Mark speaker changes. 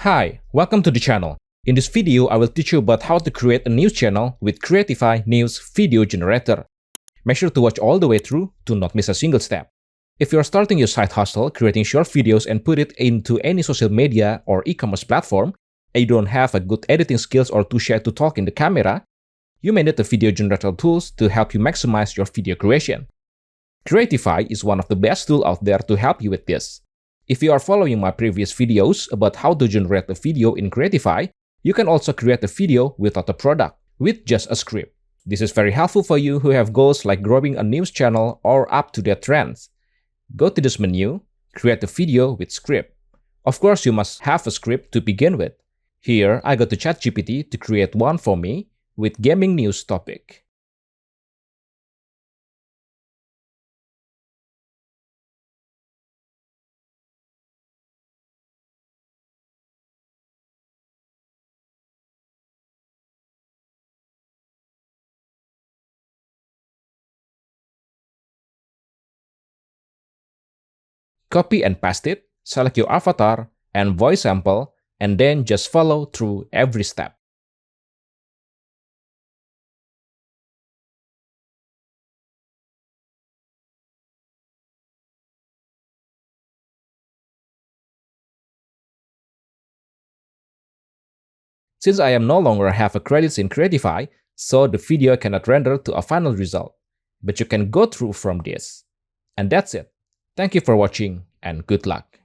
Speaker 1: Hi, welcome to the channel. In this video, I will teach you about how to create a news channel with Creatify News Video Generator. Make sure to watch all the way through to not miss a single step. If you are starting your side hustle, creating short videos and put it into any social media or e-commerce platform, and you don't have a good editing skills or too shy to talk in the camera, you may need the video generator tools to help you maximize your video creation. Creatify is one of the best tools out there to help you with this. If you are following my previous videos about how to generate a video in Creatify, you can also create a video without a product, with just a script. This is very helpful for you who have goals like growing a news channel or up-to-date trends. Go to this menu, create a video with script. Of course, you must have a script to begin with. Here, I go to ChatGPT to create one for me with gaming news topic. Copy and paste it, select your avatar and voice sample, and then just follow through every step. Since I am no longer have a credits in Creatify, so the video cannot render to a final result, but you can go through from this. And that's it. Thank you for watching and good luck.